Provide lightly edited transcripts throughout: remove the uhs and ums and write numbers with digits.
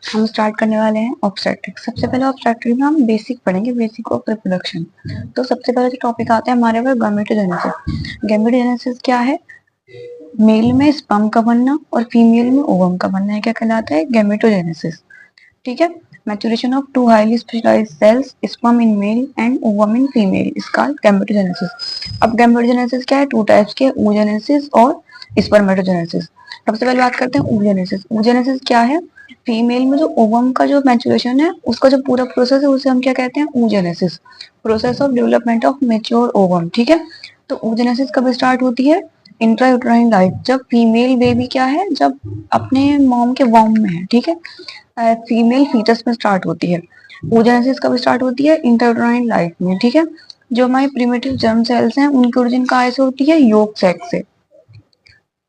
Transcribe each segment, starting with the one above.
हम स्टार्ट करने वाले हैं ऑब्स्टेट्रिक्स। सबसे पहले ऑब्स्टेट्रिक्स में हम बेसिक पढ़ेंगे, बेसिक ऑफ रिप्रोडक्शन। तो सबसे पहले जो टॉपिक आता है हमारे पास गैमेटोजेनेसिस। गैमेटोजेनेसिस क्या है? मेल में स्पर्म का बनना और फीमेल में ओवम का बनना है, क्या कहलाता है? गैमेटोजेनेसिस। ठीक है। Maturation of two highly specialised cells, sperm in male and ovum in female, is called gametogenesis. अब गैमेटोजेनेसिस क्या है? टू टाइप्स के, oogenesis और स्पर्मेटोजेनेसिस। सबसे पहले बात करते हैं oogenesis। oogenesis क्या है? फीमेल में जो ओवम का जो मैच्योरेशन है उसका जो पूरा प्रोसेस है उसे हम क्या कहते हैं? oogenesis, process of development of mature ovum. ठीक है। तो oogenesis कब स्टार्ट होती है? इंट्रायूटराइन लाइफ, जब फीमेल बेबी क्या है, जब अपने मॉम के वॉम में है। ठीक है। फीमेल फीटस में स्टार्ट होती है। oogenesis कब स्टार्ट होती है? इंट्रायूटराइन लाइफ में। ठीक है। जो हमारी प्रिमिटिव जर्म सेल्स हैं उनकी ओरिजिन कहाँ से होती है? योक सैक से।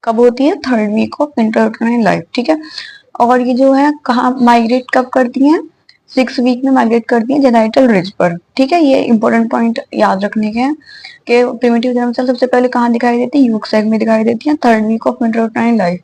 कब होती है? Third week of intrauterine life. ठीक है। और ये जो है कहाँ माइग्रेट कब करती हैं? 6 वीक में माइग्रेट करती हैं जेनाइटल रिज पर। ठीक है। ये इंपॉर्टेंट पॉइंट याद रखने के हैं कि प्रिमिटिव जर्म सेल सबसे पहले कहाँ दिखाई देती है? यूक सैक में दिखाई देती है third week of intrauterine life,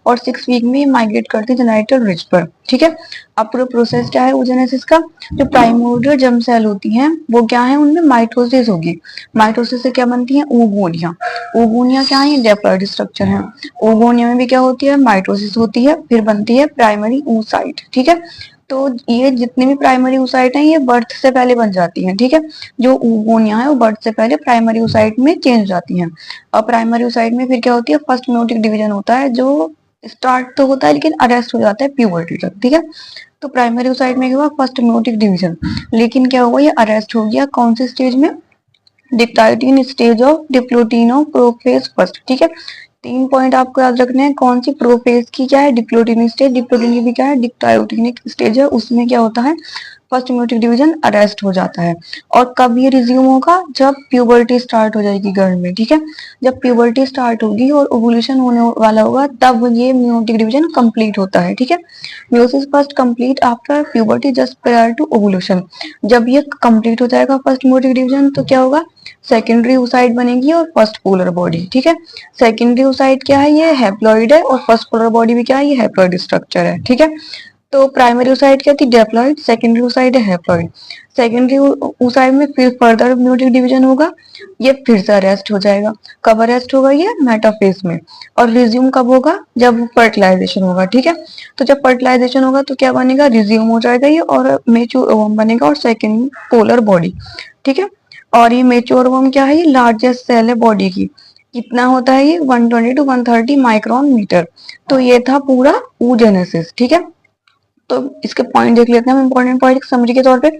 और 6 वीक में माइग्रेट करती है जेनाइटल रिज पर। ठीक है। अब पूरा प्रोसेस क्या है oogenesis का? जो प्राइमोर्डियल जर्म सेल होती हैं वो क्या है? उनमें माइटोसिस होगी। माइटोसिस से क्या बनती है? oogonia। oogonia क्या है? डिप्लॉइड स्ट्रक्चर है। oogonia में भी क्या होती है? माइटोसिस होती है, फिर बनती है प्राइमरी oocyte। ठीक है। तो ये जितने भी प्राइमरी oocyte हैं ये बर्थ से पहले बन जाती हैं। ठीक है। जो oogonia है वो बर्थ से पहले प्राइमरी oocyte में चेंज जाती हैं। और प्राइमरी oocyte में फिर क्या होती है? फर्स्ट मेयोटिक डिवीजन होता है, जो स्टार्ट तो होता है लेकिन अरेस्ट हो जाता है प्यूबर्टी तक। ठीक है। तो प्राइमरी oocyte में क्या हुआ? फर्स्ट मेयोटिक डिवीजन, लेकिन क्या हुआ? ये अरेस्ट हो गया कौन से स्टेज में? डिप्लॉइडियन stage of diplotene of prophase first. ठीक है। 3 पॉइंट आपको याद रखने हैं। कौन सी? प्रोफेज की क्या है? Diplotene stage. डिप्लोटिन की भी क्या है? डिप्टायोटिनिक स्टेज है। उसमें क्या होता है? फर्स्ट मेयोटिक डिवीजन अरेस्ट हो जाता है। और कब ये रिज्यूम होगा? जब प्यूबर्टी स्टार्ट हो जाएगी गर्ल में। ठीक है। जब प्यूबर्टी स्टार्ट होगी और ओवुलेशन होने वाला होगा तब ये मेयोटिक डिवीजन कंप्लीट होता है। ठीक है। Meiosis first complete after puberty just prior to ovulation. जब ये कंप्लीट हो जाएगा फर्स्ट मेयोटिक डिवीजन तो क्या होगा? सेकेंडरी oocyte बनेगी और फर्स्ट पोलर बॉडी। ठीक है। सेकेंडरी oocyte क्या है? ये हैप्लॉइड है, और फर्स्ट पोलर बॉडी भी क्या है? ये हैप्लॉइड स्ट्रक्चर है। ठीक है। तो प्राइमरी oocyte क्या थी? डिप्लॉइड। सेकेंडरी oocyte है हैप्लॉइड। सेकेंडरी oocyte में फिर फर्दर मेयोटिक डिवीजन होगा, ये फिर से अरेस्ट हो जाएगा। कब अरेस्ट होगा? ये मेटाफेज में। और रिज्यूम कब होगा? जब फर्टिलाइजेशन होगा। ठीक है। तो जब फर्टिलाइजेशन होगा तो क्या बनेगा? रिज्यूम हो जाएगा ये, और मेच्योर ओवम बनेगा और सेकेंड पोलर बॉडी। ठीक है। और ये मेच्योर ओवम क्या है? ये लार्जेस्ट सेल है बॉडी की। कितना होता है ये? 120 to 130 माइक्रोन मीटर। तो ये था पूरा oogenesis। ठीक है। तो इसके पॉइंट देख लेते हैं हम, इंपॉर्टेंट पॉइंट समरी के तौर पे।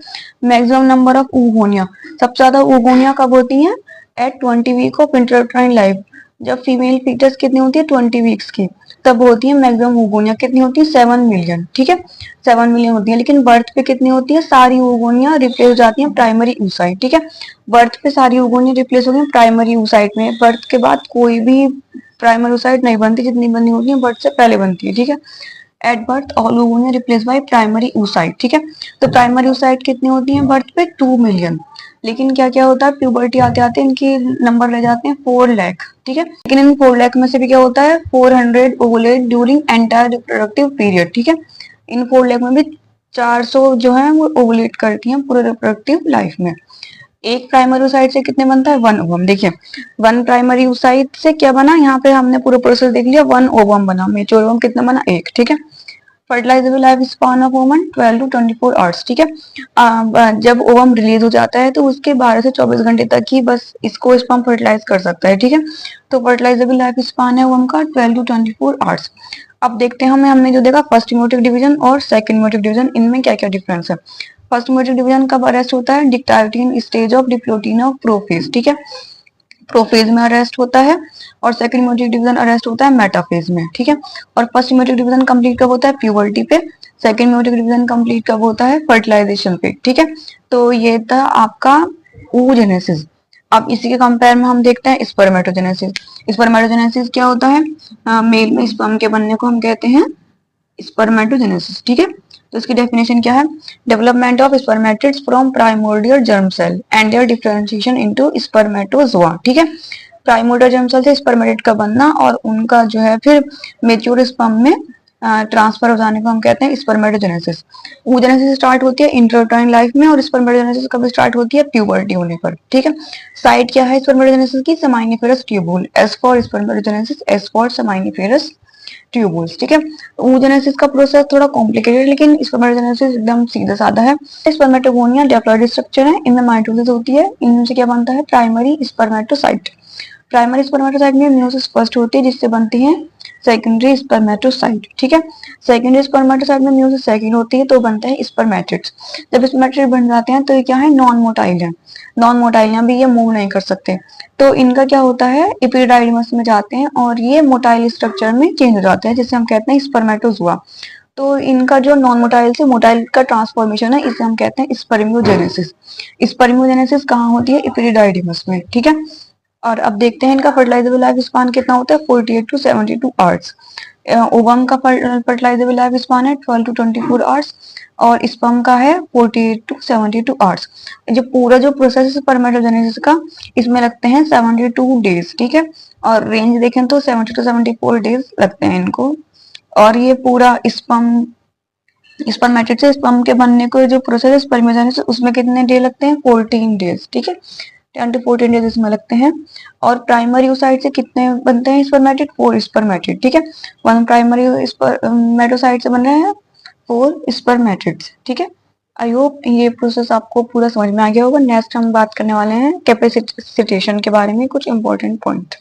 मैक्सिमम नंबर ऑफ oogonia, सबसे ज्यादा oogonia कब होती है? At 20 week of intrauterine life. जब फीमेल फीटस कितनी होती है? 20 वीक्स की, तब होती है मैक्सिमम oogonia। कितनी होती है? 7 मिलियन। ठीक है। 7 मिलियन होती है। लेकिन बर्थ पे कितनी होती है? सारी oogonia रिप्लेस हो जाती है प्राइमरी oocyte। ठीक है। बर्थ पे सारी oogonia रिप्लेस हो गई प्राइमरी oocyte में। बर्थ के बाद कोई भी प्राइमरी oocyte नहीं बनती, जितनी बनी होती है बर्थ से पहले बनती है। ठीक है। At birth all oogonia replace by primary oocyte। ठीक है। तो प्राइमरी oocyte कितनी होती है बर्थ पे? 2 मिलियन। लेकिन क्या क्या होता है? प्यूबर्टी आते आते इनके नंबर रह जाते हैं 4 लाख। ठीक है। लेकिन इन 4 लाख में से भी क्या होता है? 400 ovulate during entire reproductive period. ठीक है। इन 4 लाख में भी 400 जो है वो ओवुलेट करती हैं पूरे रिप्रोडक्टिव लाइफ में। एक प्राइमरी oocyte से कितने बनता है? 1 ओवम। देखिए 1 प्राइमरी oocyte से क्या बना? यहाँ पे हमने पूरा प्रोसेस देख लिया। 1 ओवम बना। मेच्योर ओवम कितना बना? 1। ठीक है। Fertilizable life span of woman 12 to 24 hours. ठीक है। जब ओवम रिलीज हो जाता है तो उसके 12 से 24 घंटे तक ही बस इसको स्पर्म फर्टिलाइज कर सकता है। ठीक है। तो फर्टिलाइजेबल लाइफ स्पान है ओवम का 12 to 24 आवर्स। अब देखते हैं हमने जो देखा फर्स्ट मेयोटिक डिवीजन और सेकंड मेयोटिक डिवीजन, इनमें क्या क्या डिफरेंस है। फर्स्ट मेयोटिक डिवीजन कब अरेस्ट होता है? Dictyotene stage of diplotene of prophase. ठीक है। प्रोफेज में अरेस्ट होता है, और सेकंड मेयोटिक डिवीजन अरेस्ट होता है मेटाफेज में। ठीक है। और फर्स्ट मेयोटिक डिवीजन कंप्लीट कब होता है? प्यूबर्टी पे। सेकंड मेयोटिक डिवीजन कंप्लीट कब होता है? फर्टिलाइजेशन पे। ठीक है। तो ये था आपका oogenesis। अब इसी के कंपेयर में हम देखते हैं स्पर्मेटोजेनेसिस। स्पर्मेटोजेनेसिस क्या होता है? मेल में स्पर्म के बनने को हम कहते हैं स्पर्मेटोजेनेसिस। ठीक है। तो इसकी डेफिनेशन क्या है? Development of spermatids from primordial germ cell and their differentiation into spermatozoa. ठीक है। प्राइमोर्डियल जर्म सेल से स्पर्मेटिड का बनना और उनका जो है फिर मेच्योर स्पर्म में ट्रांसफर हो जाने को हम कहते हैं स्पर्मेटोजेनेसिस। oogenesis स्टार्ट होती है इंट्रायूटराइन लाइफ में और स्पर्मेटोजेनेसिस कब स्टार्ट होती है? प्यूबर्टी होने पर। ठीक है, साइट क्या है स्पर्मेटोजेनेसिस की? Seminiferous tubule. S for spermatogenesis, S for seminiferous tubules. ठीक है, oogenesis का प्रोसेस थोड़ा कॉम्प्लिकेटेड, लेकिन स्पर्मेटोजेनेसिस एकदम सीधा साधा है। स्पर्मेटोगोनिया डिप्लॉयड स्ट्रक्चर है, इनमें माइटोसिस होती है, इनमें से क्या बनता है? Primary spermatocyte. प्राइमरी स्पर्मेटोसाइट में म्यूसिस फर्स्ट होती है जिससे बनती है सेकेंडरी स्पर्मेटोसाइट। ठीक है, सेकेंडरी स्पर्मेटोसाइट में म्यूसिस सेकेंड होती है तो बनता है स्पर्मेटिड्स। जब स्पर्मेटिड बन जाते हैं तो ये क्या है? नॉन मोटाइल है। नॉन मोटाइल भी ये मूव नहीं कर सकते, तो इनका क्या होता है? इपिडाइडमस में जाते हैं और ये मोटाइल स्ट्रक्चर में चेंज हो जाते हैं, जिसे हम कहते हैं स्पर्मेटोजुआ। तो इनका जो नॉन मोटाइल से मोटाइल का ट्रांसफॉर्मेशन है इसे हम कहते हैं स्पर्मियोजेनेसिस। स्पर्मियोजेनेसिस कहाँ होती है? इपिडाइडमस में। ठीक है, और अब देखते हैं इनका फर्टिलाइजेबल लाइफ स्पान कितना होता है? 48 टू 72 आवर्स। ओवम का फर्टिलाइजेबल लाइफ स्पान है 12 टू 24 आवर्स और स्पर्म का है 48 टू 72 आवर्स। जो पूरा जो प्रोसेस है स्पर्मेटोजेनेसिस का, इसमें लगते हैं 72 डेज। ठीक है, और रेंज देखें तो 70 टू 74 डेज लगते हैं इनको। और ये पूरा स्पर्म स्पर्मेटिड से स्पर्म के बनने को जो प्रोसेस है स्पर्मियोजेनेसिस, उसमें कितने डे लगते हैं? 14 डेज। ठीक है, 10 टू 14 डेज इसमें लगते हैं। और प्राइमरी साइड से कितने बनते हैं स्पर्मेटिड? 4 स्पर्मेटिड। ठीक है, वन प्राइमरी स्पर्मेटोसाइट से बन रहे हैं 4 स्पर्मेटिड्स। ठीक है, आई होप ये प्रोसेस आपको पूरा समझ में आ गया होगा। नेक्स्ट हम बात करने वाले हैं कैपेसिटेशन के बारे में, कुछ इंपॉर्टेंट पॉइंट।